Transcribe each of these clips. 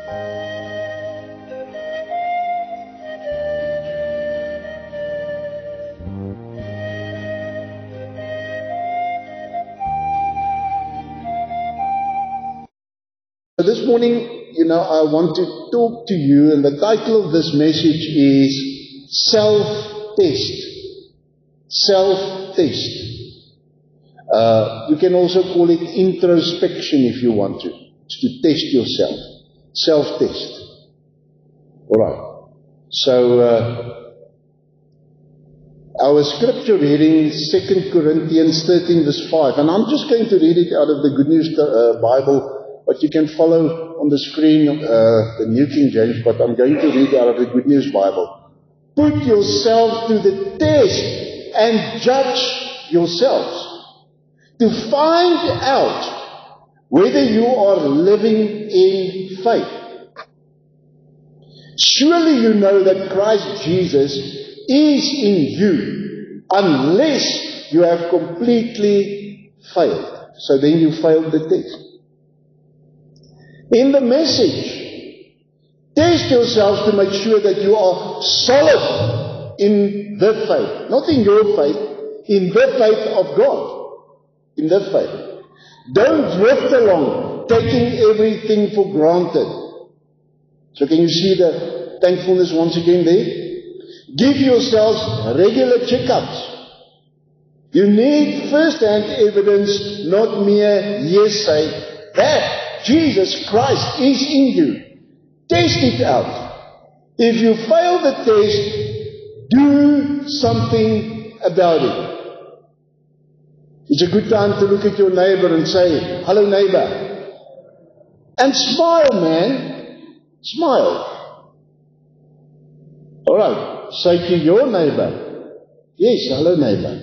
So this morning, I want to talk to you, and the title of this message is Self-Test. Self-Test. You can also call it introspection if you want to. It's to test yourself. Self-test. Alright. So, our scripture reading, 2 Corinthians 13 verse 5. And I'm just going to read it out of the Good News Bible. But you can follow on the screen the New King James, but I'm going to read out of the Good News Bible. Put yourself to the test and judge yourselves to find out whether you are living in faith. Surely you know that Christ Jesus is in you, unless you have completely failed. So then you failed the test. In the message, test yourselves to make sure that you are solid in the faith. Not in your faith, in the faith of God. In the faith. Don't drift along, taking everything for granted. So can you see the thankfulness once again there? Give yourselves regular checkups. You need first-hand evidence, not mere hearsay, that Jesus Christ is in you. Test it out. If you fail the test, do something about it. It's a good time to look at your neighbor and say, "Hello neighbor." And smile, man. Smile. Alright, say to your neighbor, "Yes, hello neighbor."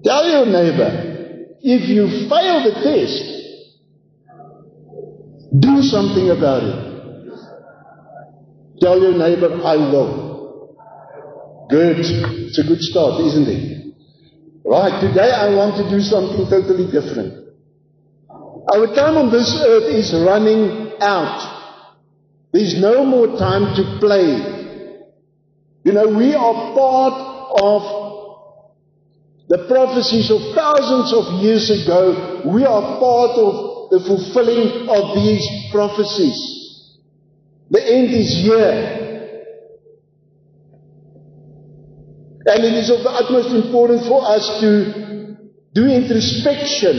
Tell your neighbor, if you fail the test, do something about it. Tell your neighbor, "I will." Good. It's a good start, isn't it? Right, today I want to do something totally different. Our time on this earth is running out. There's no more time to play. We are part of the prophecies of thousands of years ago. We are part of the fulfilling of these prophecies. The end is here. And it is of the utmost importance for us to do introspection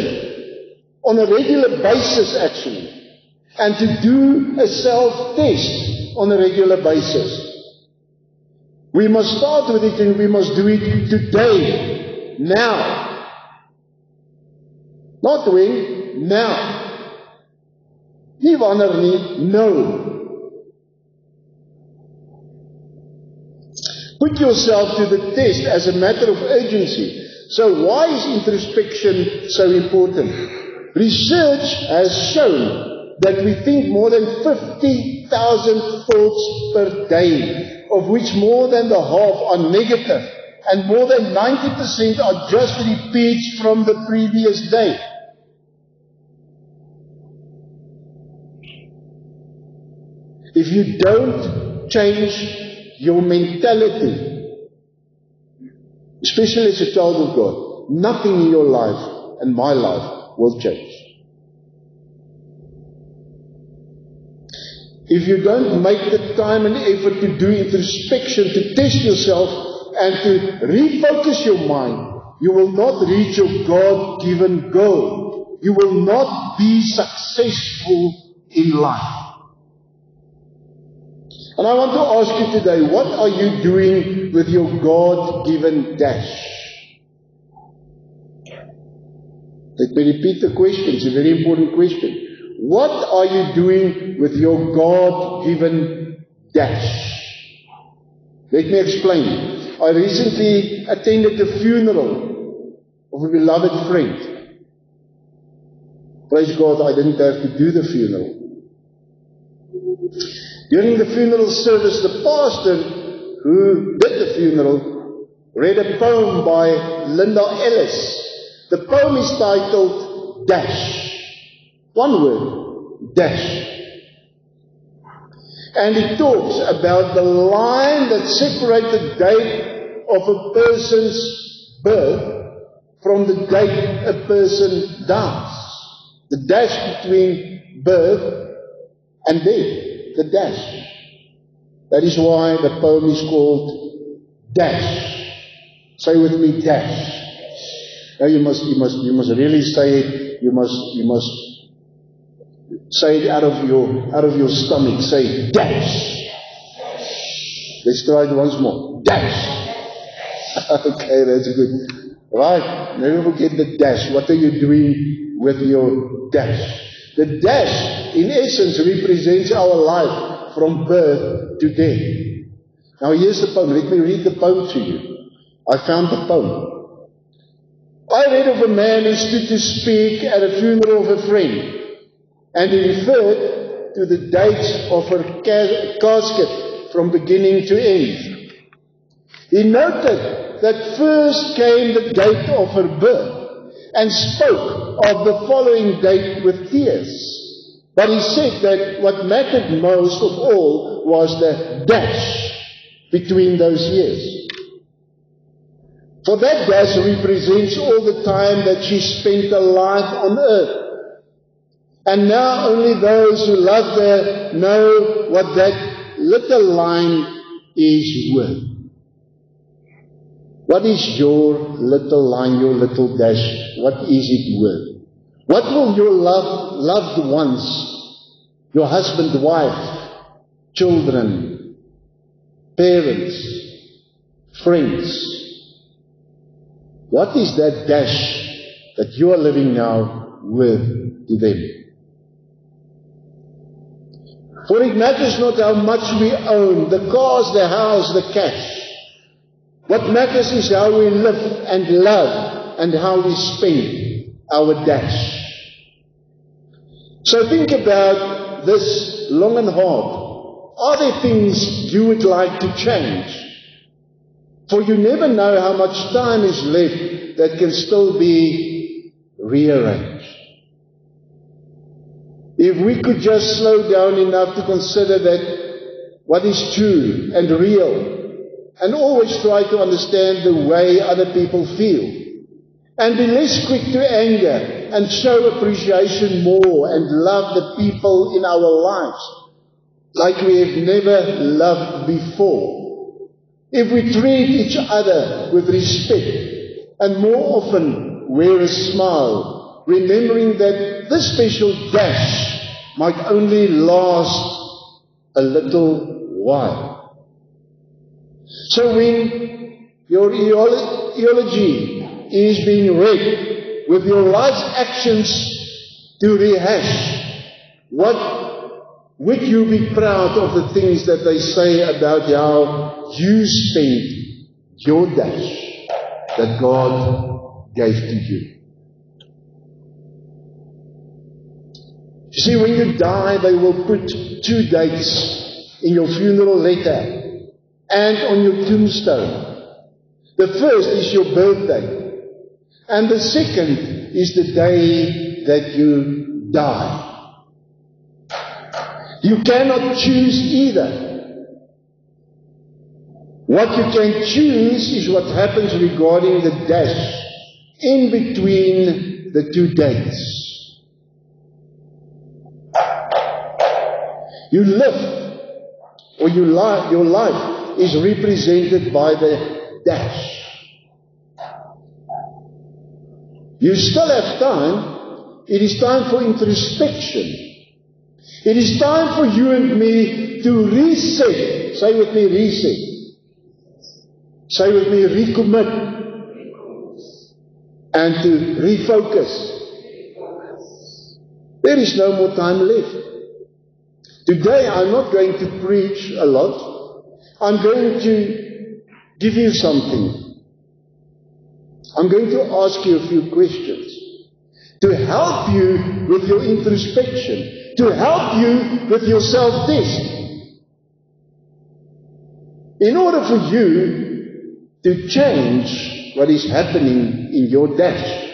on a regular basis, actually. And to do a self-test on a regular basis. We must start with it, and we must do it today. Now. Not when, now. Nie wanneer nie, nou. Put yourself to the test as a matter of urgency. So why is introspection so important? Research has shown that we think more than 50,000 thoughts per day, of which more than the half are negative, and more than 90% are just repeats from the previous day. If you don't change your mentality, especially as a child of God, nothing in your life and my life will change. If you don't make the time and effort to do introspection, to test yourself and to refocus your mind, you will not reach your God-given goal. You will not be successful in life. And I want to ask you today, what are you doing with your God-given dash? Let me repeat the question. It's a very important question. What are you doing with your God-given dash? Let me explain. I recently attended the funeral of a beloved friend. Praise God, I didn't have to do the funeral. During the funeral service, the pastor who did the funeral read a poem by Linda Ellis. The poem is titled Dash. One word. dash. And it talks about the line that separates the date of a person's birth from the date a person dies. The dash between birth and death. The dash. That is why the poem is called Dash. Say with me, dash. Now you must really say it. You must say it out of your stomach. Say dash. Let's try it once more. Dash. Okay, that's good. Right. Never forget the dash. What are you doing with your dash? The dash, in essence, represents our life from birth to death. Now here's the poem. Let me read the poem to you. I found the poem. I read of a man who stood to speak at a funeral of a friend. And he referred to the dates of her casket from beginning to end. He noted that first came the date of her birth and spoke of the following date with tears. But he said that what mattered most of all was the dash between those years. For that dash represents all the time that she spent her life on earth. And now only those who love her know what that little line is worth. What is your little line, your little dash? What is it worth? What will your loved ones, your husband, wife, children, parents, friends, what is that dash that you are living now worth to them? For it matters not how much we own, the cars, the house, the cash. What matters is how we live and love and how we spend our dash. So think about this long and hard. Are there things you would like to change? For you never know how much time is left that can still be rearranged. If we could just slow down enough to consider that what is true and real, and always try to understand the way other people feel, and be less quick to anger, and show appreciation more, and love the people in our lives like we have never loved before. If we treat each other with respect, and more often wear a smile, remembering that this special dash might only last a little while. So when your eulogy is being read with your life's actions to rehash, what would you be proud of the things that they say about how you spent your dash that God gave to you? You see, when you die, they will put 2 dates in your funeral letter and on your tombstone. The first is your birthday, and the second is the day that you die. You cannot choose either. What you can choose is what happens regarding the dash in between the 2 dates. You live, or your life is represented by the dash. You still have time. It is time for introspection. It is time for you and me to reset. Say with me, reset. Say with me, recommit. And to refocus. There is no more time left. Today I'm not going to preach a lot. I'm going to give you something. I'm going to ask you a few questions to help you with your introspection, to help you with your self-test. In order for you to change what is happening in your dash.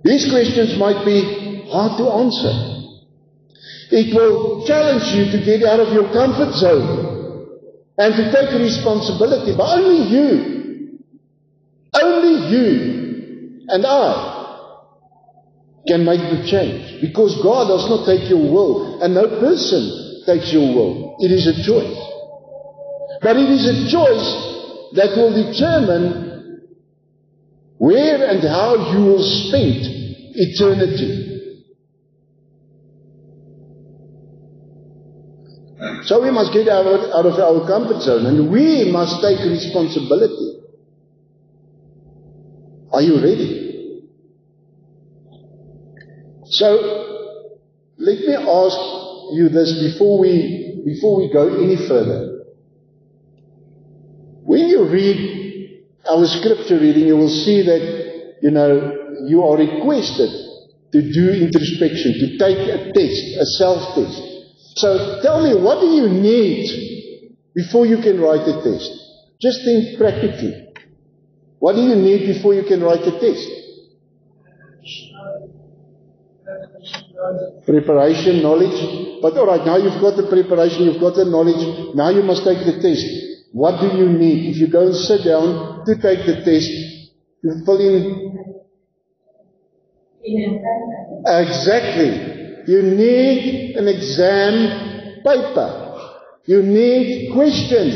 These questions might be hard to answer. It will challenge you to get out of your comfort zone and to take responsibility. But only you and I can make the change. Because God does not take your will, and no person takes your will. It is a choice. But it is a choice that will determine where and how you will spend eternity. So we must get out of our comfort zone, and we must take responsibility. Are you ready? So, let me ask you this before we go any further. When you read our scripture reading, you will see that, you are requested to do introspection, to take a test, a self-test. So tell me, what do you need before you can write a test? Just think practically. What do you need before you can write a test? Preparation, knowledge. But alright, now you've got the preparation, you've got the knowledge, now you must take the test. What do you need? If you go and sit down to take the test, you fill in. Exactly. You need an exam paper. You need questions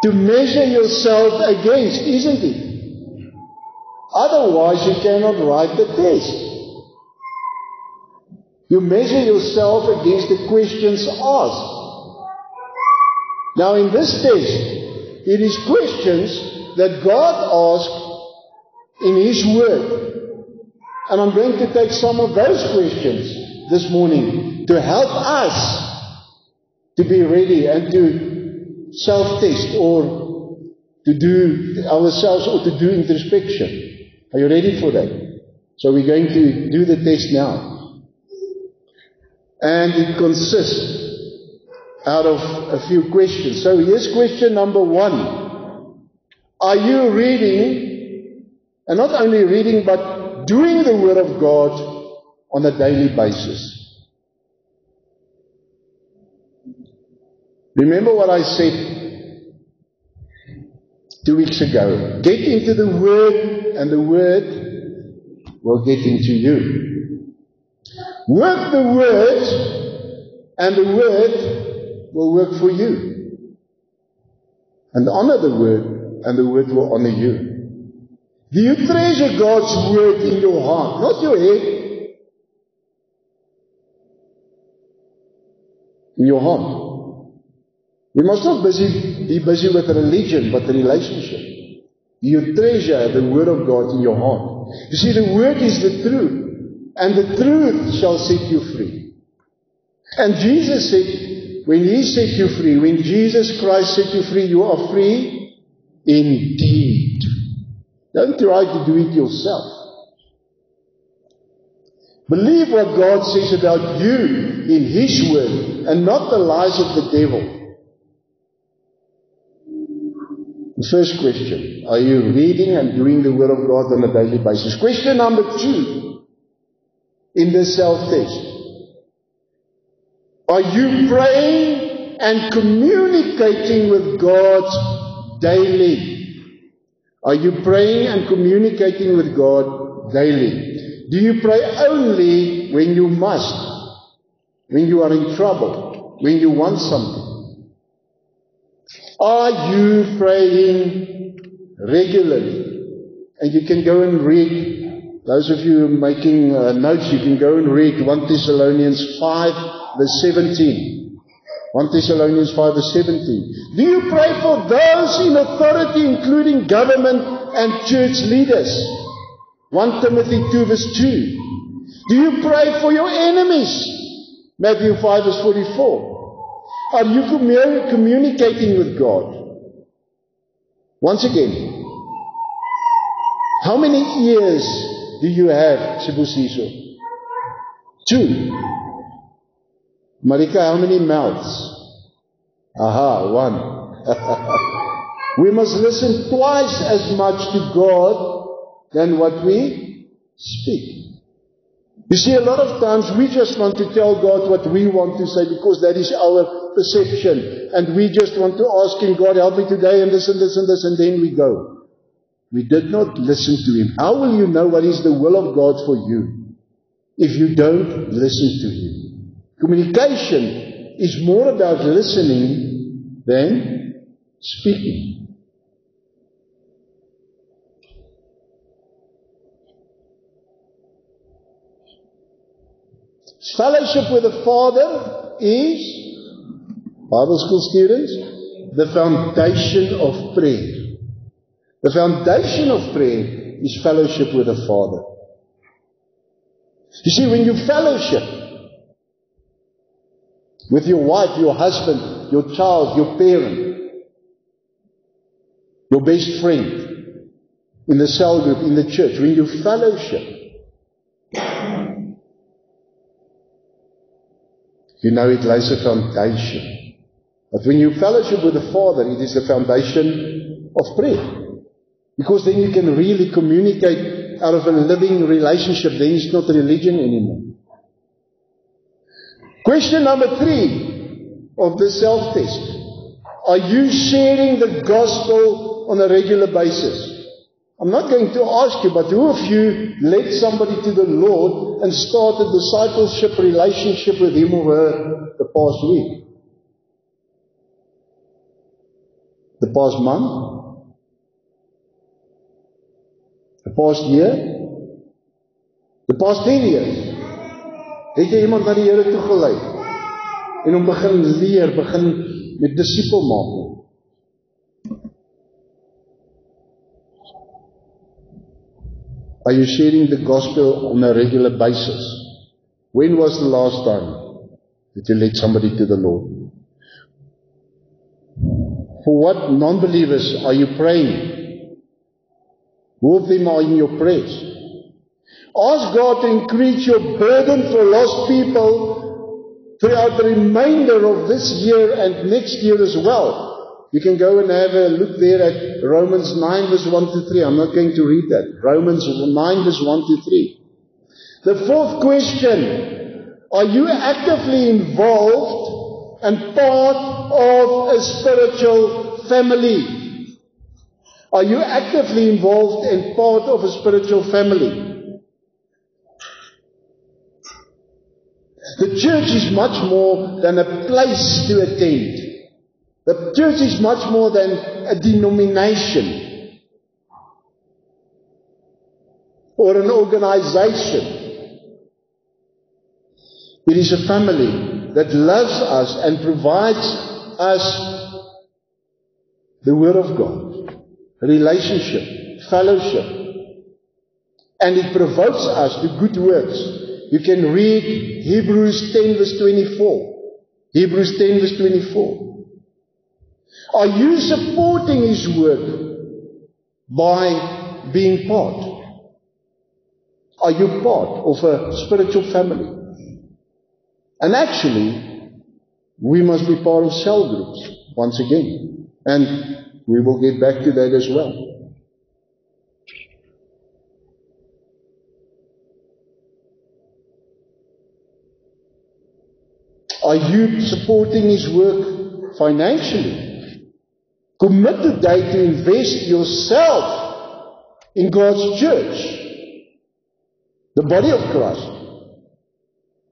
to measure yourself against, isn't it? Otherwise, you cannot write the test. You measure yourself against the questions asked. Now, in this test, it is questions that God asked in His Word. And I'm going to take some of those questions this morning to help us to be ready and to self-test or to do ourselves or to do introspection. Are you ready for that? So we're going to do the test now. And it consists out of a few questions. So here's question number 1. Are you reading, and not only reading, but doing the Word of God on a daily basis? Remember what I said 2 weeks ago. Get into the Word, and the Word will get into you. Work the Word, and the Word will work for you. And honor the Word, and the Word will honor you. Do you treasure God's Word in your heart, not your head? In your heart. We must not be busy with religion, but the relationship. Do you treasure the Word of God in your heart? You see, the Word is the truth, and the truth shall set you free. And Jesus said, when He set you free, when Jesus Christ set you free, you are free indeed. Don't try to do it yourself. Believe what God says about you in His Word and not the lies of the devil. The first question, are you reading and doing the Word of God on a daily basis? Question number 2 in this self-test. Are you praying and communicating with God daily? Are you praying and communicating with God daily? Do you pray only when you must? When you are in trouble? When you want something? Are you praying regularly? And you can go and read, those of you making notes, you can go and read 1 Thessalonians 5 verse 17. 1 Thessalonians 5 verse 17. Do you pray for those in authority, including government and church leaders? 1 Timothy 2 verse 2. Do you pray for your enemies? Matthew 5 verse 44. Are you communicating with God? Once again, how many ears do you have, Sibusiso? 2. Marika, how many mouths? Aha, 1. We must listen twice as much to God than what we speak. You see, a lot of times we just want to tell God what we want to say because that is our perception. And we just want to ask Him, God, help me today and this and this and this, and then we go. We did not listen to Him. How will you know what is the will of God for you if you don't listen to Him? Communication is more about listening than speaking. Fellowship with the Father is, Bible school students, the foundation of prayer. The foundation of prayer is fellowship with the Father. You see, when you fellowship with your wife, your husband, your child, your parent, your best friend, in the cell group, in the church, when you fellowship, you know it lays a foundation. But when you fellowship with the Father, it is the foundation of prayer. Because then you can really communicate out of a living relationship. Then it's not religion anymore. Question number 3 of the self-test. Are you sharing the gospel on a regular basis? I'm not going to ask you, but who of you led somebody to the Lord and started a discipleship relationship with him or her the past week? The past month? The past year? The past 10 years? Het jy iemand na die Here toe gelei? En hom begin leer, begin met disipel maak? Are you sharing the gospel on a regular basis? When was the last time that you led somebody to the Lord? For what non-believers are you praying? Who of them are in your prayers? Ask God to increase your burden for lost people throughout the remainder of this year and next year as well. You can go and have a look there at Romans 9 verse 1 to 3. I'm not going to read that. Romans 9 verse 1 to 3. The 4th question. Are you actively involved and part of a spiritual family? Are you actively involved and part of a spiritual family? The church is much more than a place to attend. The church is much more than a denomination or an organization. It is a family that loves us and provides us the Word of God, relationship, fellowship, and it provokes us to good works. You can read Hebrews 10 verse 24. Hebrews 10 verse 24. Are you supporting His work by being part? Are you part of a spiritual family? And actually, we must be part of cell groups once again. And we will get back to that as well. Are you supporting His work financially? Commit today to invest yourself in God's church, the body of Christ,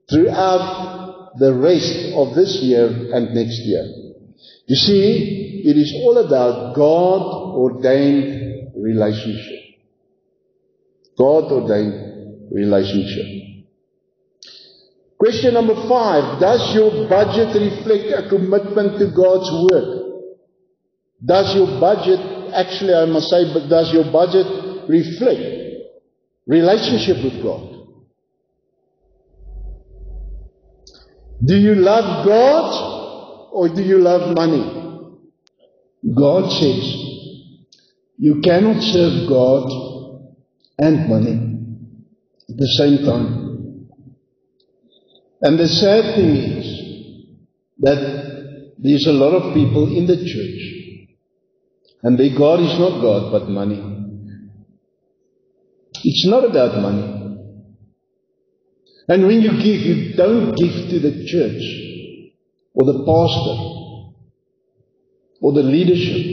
throughout the rest of this year and next year. You see, it is all about God-ordained relationship. God-ordained relationship. Question number 5. Does your budget reflect a commitment to God's work? Does your budget, actually I must say, but does your budget reflect relationship with God? Do you love God or do you love money? God says, you cannot serve God and money at the same time. And the sad thing is that there's a lot of people in the church and their God is not God, but money. It's not about money. And when you give, you don't give to the church or the pastor or the leadership.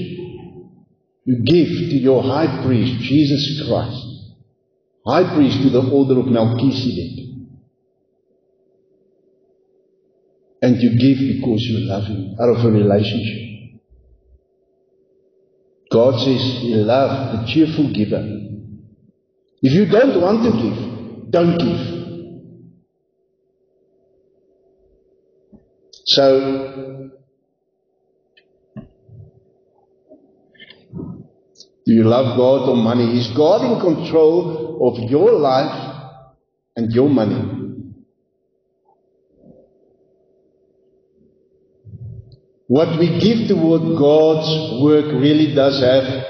You give to your high priest, Jesus Christ, high priest to the order of Melchizedek. And you give because you love Him, out of a relationship. God says He loves the cheerful giver. If you don't want to give, don't give. So, do you love God or money? Is God in control of your life and your money? What we give toward God's work really does have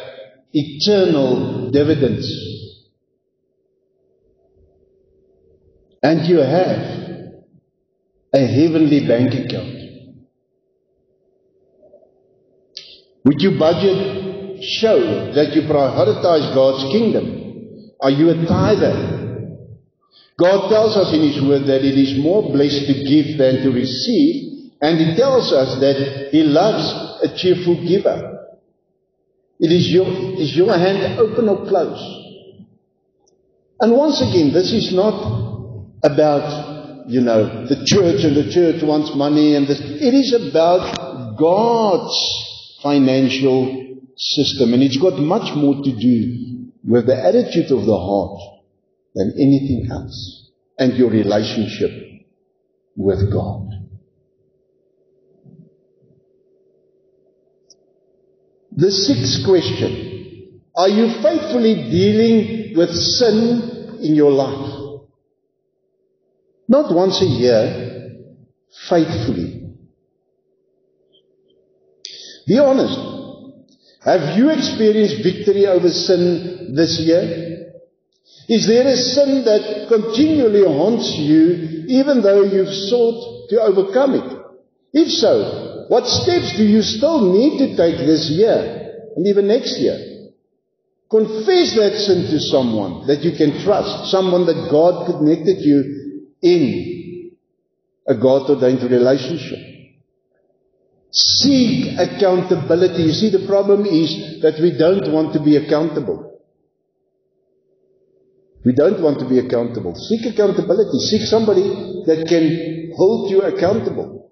eternal dividends. And you have a heavenly bank account. Would your budget show that you prioritize God's kingdom? Are you a tither? God tells us in His word that it is more blessed to give than to receive. And He tells us that He loves a cheerful giver. Is your hand open or closed? And once again, this is not about, the church and the church wants money and this. It is about God's financial system. And it's got much more to do with the attitude of the heart than anything else. And your relationship with God. The sixth question, are you faithfully dealing with sin in your life? Not once a year, faithfully. Be honest. Have you experienced victory over sin this year? Is there a sin that continually haunts you even though you've sought to overcome it? If so, what steps do you still need to take this year and even next year? Confess that sin to someone that you can trust, someone that God connected you in a God-ordained relationship. Seek accountability. You see, the problem is that we don't want to be accountable. We don't want to be accountable. Seek accountability. Seek somebody that can hold you accountable.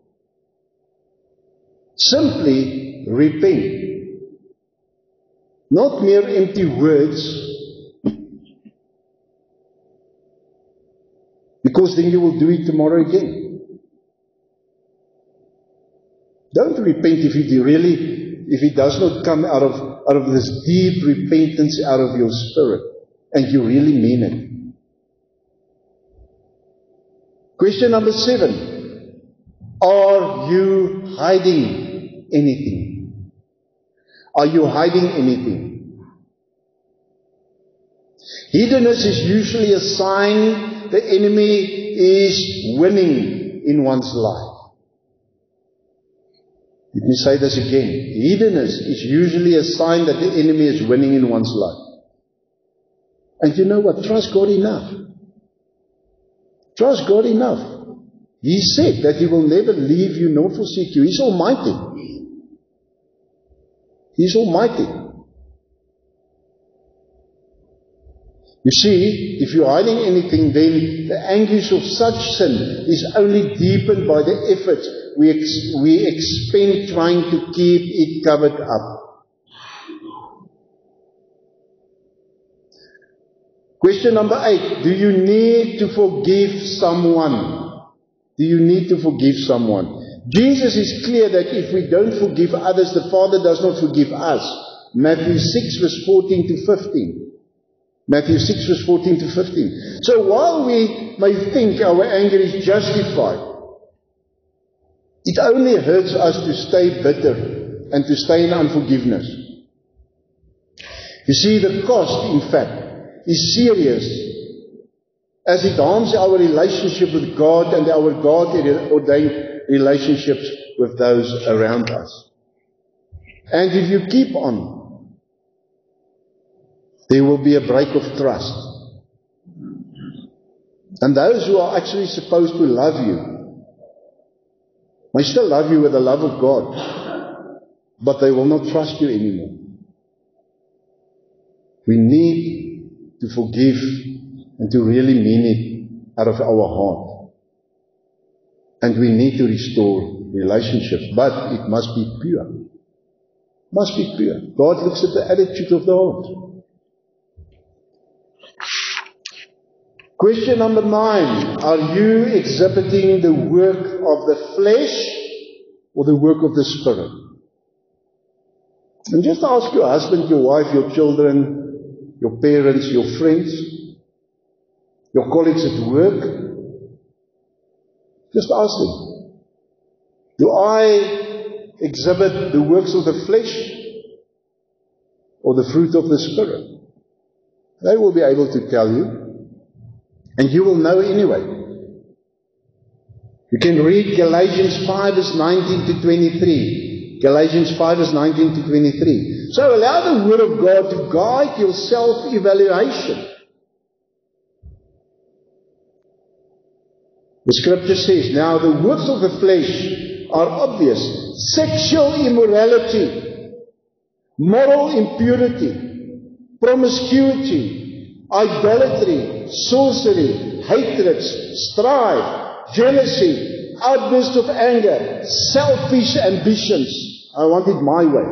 Simply repent. Not mere empty words, because then you will do it tomorrow again. Don't repent if it does not come out of this deep repentance out of your spirit, and you really mean it. Question number 7. Are you hiding anything? Are you hiding anything? Hiddenness is usually a sign the enemy is winning in one's life. Let me say this again. Hiddenness is usually a sign that the enemy is winning in one's life. And you know what? Trust God enough. Trust God enough. He said that He will never leave you nor forsake you. He's almighty. He's almighty. You see, if you're hiding anything, then the anguish of such sin is only deepened by the efforts we expend trying to keep it covered up. Question number 8. Do you need to forgive someone? Do you need to forgive someone? Jesus is clear that if we don't forgive others, the Father does not forgive us. Matthew 6 verse 14 to 15. Matthew 6 verse 14 to 15. So while we may think our anger is justified, it only hurts us to stay bitter and to stay in unforgiveness. You see, the cost, in fact, is serious, as it harms our relationship with God and our God-ordained relationships with those around us. And if you keep on, there will be a break of trust. And those who are actually supposed to love you may still love you with the love of God, but they will not trust you anymore. We need to forgive and to really mean it out of our heart. And we need to restore relationships, but it must be pure. Must be pure. God looks at the attitude of the heart. Question number 9. Are you exhibiting the work of the flesh or the work of the Spirit? And just ask your husband, your wife, your children, your parents, your friends, your colleagues at work. Just ask them. Do I exhibit the works of the flesh or the fruit of the Spirit? They will be able to tell you. And you will know anyway. You can read Galatians 5 verse 19 to 23. Galatians 5 verse 19 to 23. So allow the Word of God to guide your self-evaluation. The Scripture says, now the works of the flesh are obvious. Sexual immorality, moral impurity, promiscuity, idolatry, sorcery, hatreds, strife, jealousy, outbursts of anger, selfish ambitions. I want it my way.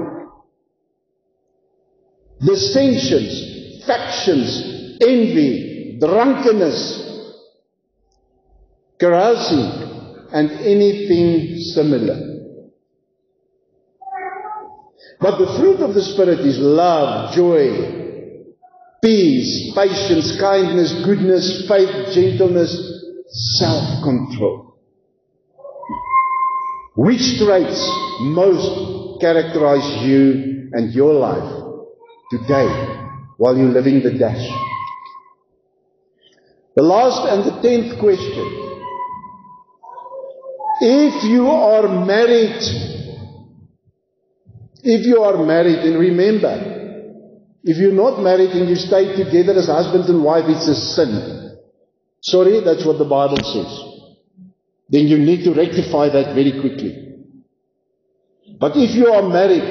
Dissensions, factions, envy, drunkenness, carousing, and anything similar. But the fruit of the Spirit is love, joy, peace, patience, kindness, goodness, faith, gentleness, self-control. Which traits most characterize you and your life today while you're living the dash? The last and the 10th question. If you are married, and remember, if you're not married and you stay together as husband and wife, it's a sin. Sorry, that's what the Bible says. Then you need to rectify that very quickly. But if you are married,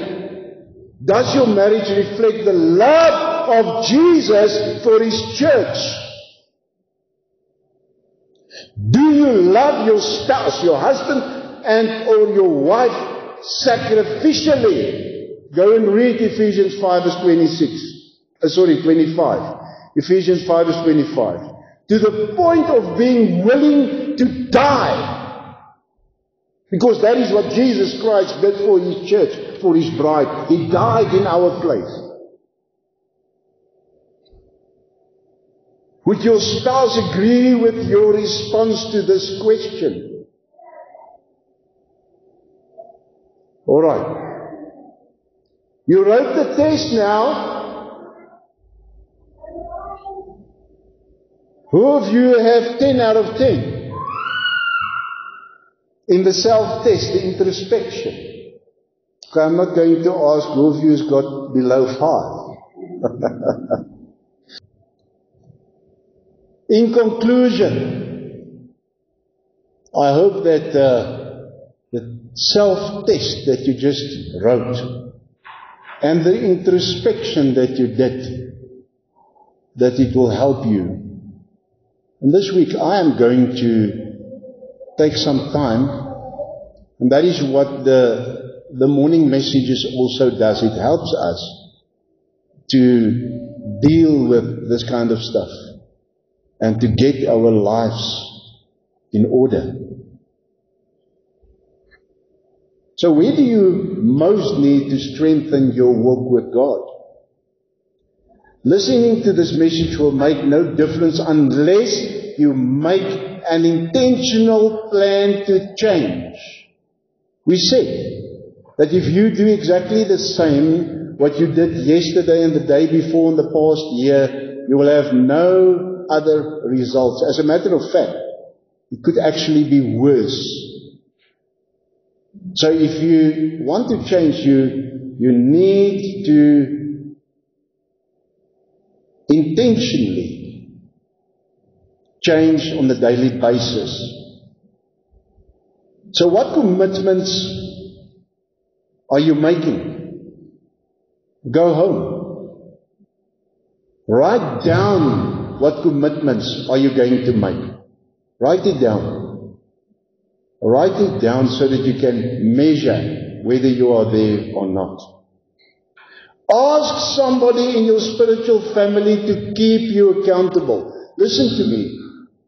does your marriage reflect the love of Jesus for His church? Do you love your spouse, your husband, and or your wife sacrificially? Go and read Ephesians 5 verse 25. Ephesians 5 verse 25. To the point of being willing to die. Because that is what Jesus Christ did for His church, for His bride. He died in our place. Would your spouse agree with your response to this question? All right. You wrote the test now. Who of you have 10 out of 10? In the self-test, the introspection. Okay, I'm not going to ask who of you has got below 5. In conclusion, I hope that the self-test that you just wrote and the introspection that you did, that it will help you. And this week I am going to take some time, and that is what the morning messages also does. It helps us to deal with this kind of stuff and to get our lives in order. So where do you most need to strengthen your walk with God? Listening to this message will make no difference unless you make an intentional plan to change. We said that if you do exactly the same what you did yesterday and the day before in the past year, you will have no other results. As a matter of fact, it could actually be worse. So if you want to change, you need to intentionally change on a daily basis. So what commitments are you making? Go home. Write down what commitments are you going to make. Write it down. Write it down so that you can measure whether you are there or not. Ask somebody in your spiritual family to keep you accountable. Listen to me.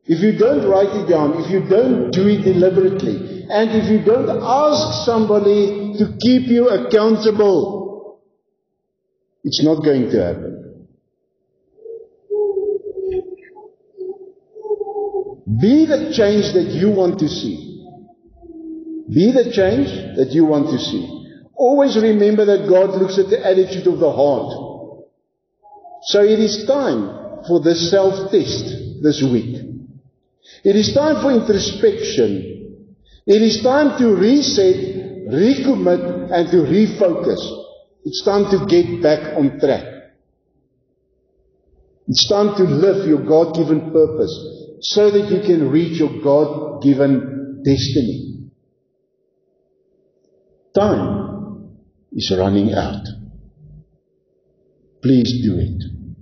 If you don't write it down, if you don't do it deliberately, and if you don't ask somebody to keep you accountable, it's not going to happen. Be the change that you want to see. Be the change that you want to see. Always remember that God looks at the attitude of the heart. So it is time for this self-test this week. It is time for introspection. It is time to reset, recommit, and to refocus. It's time to get back on track. It's time to live your God-given purpose so that you can reach your God-given destiny. Time is running out. Please do it.